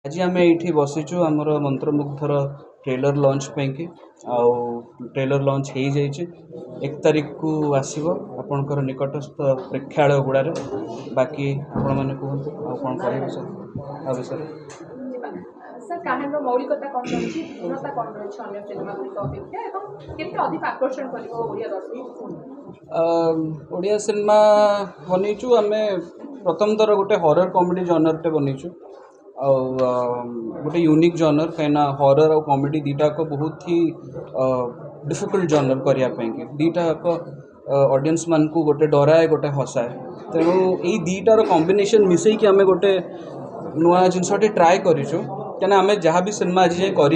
आज आम ये बसीचु आमर मंत्रमुग्धर ट्रेलर लॉन्च पे आउ ट्रेलर लॉन्च हो जाइए 1 तारीख को आसो आपणकर निकटस्थ प्रेक्षालय गुड़ा बाकी आपण मैंने कहतु कौन कह विषय सर କାହାଣୀର ମୌଳିକତା କ'ଣ ରହିଛି ପୂର୍ଣ୍ଣତା କ'ଣ ରହିଛି ଅନ୍ୟ ସିନେମା ଗୁଡ଼ିକ ଅପେକ୍ଷା ଏବଂ କେତେ ଅଧିକ ଆକର୍ଷଣ କରିବ ଓଡ଼ିଆ ଦର୍ଶକଙ୍କୁ? ଓଡ଼ିଆ सिनेमा बनईचु आम प्रथम थर गोटे हरर कॉमेडी जनरटे बनईचु गोटे यूनिक जनर कहीं हरर और कॉमेडी दीटाक बहुत ही डिफिकल्ट जनर करने दीटाक ऑडियंस मान को गोटे डराए गोटे हसाए तेणु यही दीटार कॉम्बिनेशन मिसईकि आम गोटे नुआ जिनसटे ट्राए करूँ क्या आम जहाँ भी सिनेमा आज जाए कर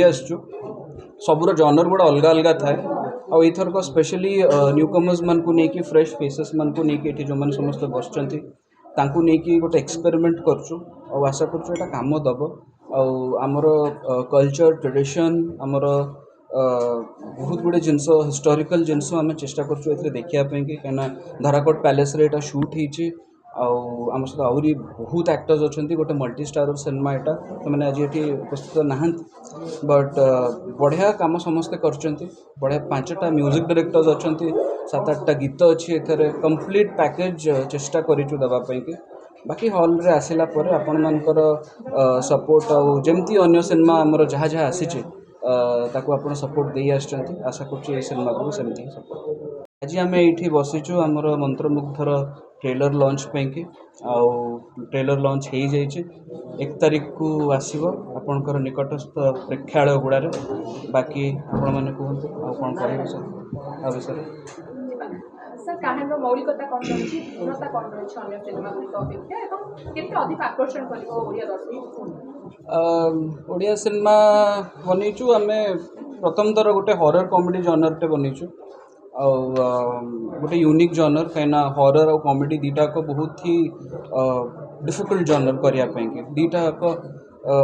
सबूर जनर गुड़ा अलग अलग थाए आईथरक स्पेशली न्यू कमर्स मान को लेकिन फ्रेश फेसेस मान को लेकिन जो मैंने समस्त बसचंती तांकु नेकी गोटे एक्सपेरिमेंट करचु और आशा करचु एटा काम दब आमर कल्चर ट्रेडिशन आमर बहुत गुड़े जिनस हिस्टोरिकल जिनस आम चेष्टा करचु एथरे देखापी कहीं धराकोट पैलेस रे एटा शूट होती आम सहित आहरी बहुत एक्टर्स अच्छा गोटे मल्टी स्टार सिनेमा यहाँ तो मैंने आज ये उपस्थित ना बट बढ़िया कम समस्ते कर बढ़िया 5टा म्यूजिक डायरेक्टर्स अच्छा 7-8टा गीत अच्छी एथरे कंप्लीट पैकेज चेष्टा करूँ देवाई बाकी हॉल रे आसिला परे आपण मानकर सपोर्ट आउ जमती अन्य सिनेमा आमर जहाँ जहाँ आसी ताकू आपण सपोर्ट दे आछंती आशा करूँ सिनेमा को सेमती सपोर्ट आज आम ये बसीचु आमर मंत्रमुग्धर ट्रेलर लॉन्च पे आउ ट्रेलर लॉन्च हो जाइए 1 तारीख को आसो आपणकर निकटस्थ प्रेक्षालय गुड़ा बाकी आपण मैंने कहतु कौन कह विषय सर କାହାଣୀର ମୌଳିକତା କ'ଣ ରହିଛି ପୂର୍ଣ୍ଣତା କ'ଣ ରହିଛି ଅନ୍ୟ ସିନେମା ଗୁଡ଼ିକ ଅପେକ୍ଷା ଏବଂ କେତେ ଅଧିକ ଆକର୍ଷଣ କରିବ ଓଡ଼ିଆ ଦର୍ଶକଙ୍କୁ? ଓଡ଼ିଆ सिनेमा बनईचु आम प्रथम थर गोटे हरर कॉमेडी जनरटे बनईचु गोटे यूनिक जनर कहीं हरर और कॉमेडी दीटाक बहुत ही डिफिकल्ट जनर करने दीटाक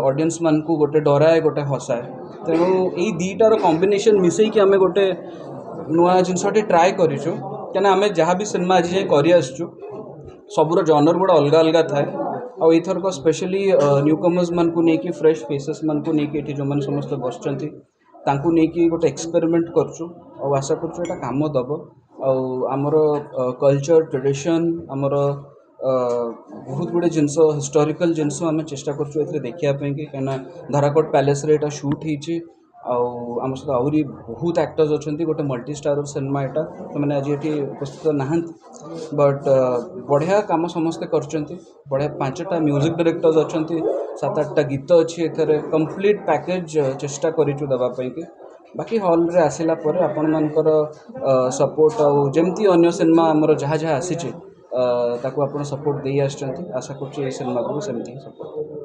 ऑडियंस मान को गोटे डराए गोटे हसाए तेणु यही दीटार कॉम्बिनेशन मिसईकि आम गोटे नुआ जिनसटे ट्राए करूँ क्या आम जहाँ भी सिनेमा आज जाए कर सबूर जनर गुड़ा अलग अलग थाए आईथरक स्पेशली न्यू कमर्स मान को लेकिन फ्रेश फेसेस मान को लेकिन जो मैंने समस्त बसचंती तांकु नेकी गोटे एक्सपेरिमेंट करचु और आशा करचु एटा काम दब आमर कल्चर ट्रेडिशन आमर बहुत गुड़े जिनस हिस्टोरिकल जिनस आम चेष्टा करचु एथरे देखापी कहीं धराकोट पैलेस रे एटा शूट होती आम सहित आहरी बहुत एक्टर्स अच्छा गोटे मल्टी स्टार सिनेमा यहाँ तो मैंने आज ये उपस्थित ना बट बढ़िया कम समस्ते कर बढ़िया 5टा म्यूजिक डायरेक्टर्स अच्छा 7-8टा गीत अच्छी एथरे कंप्लीट पैकेज चेष्टा करूँ देवाई बाकी हॉल रे आसिला परे आपण मानकर सपोर्ट आउ जमती अन्य सिनेमा आमर जहाँ जहाँ आसी ताकू आपण सपोर्ट दे आछंती आशा करूँ सिनेमा को सेमती सपोर्ट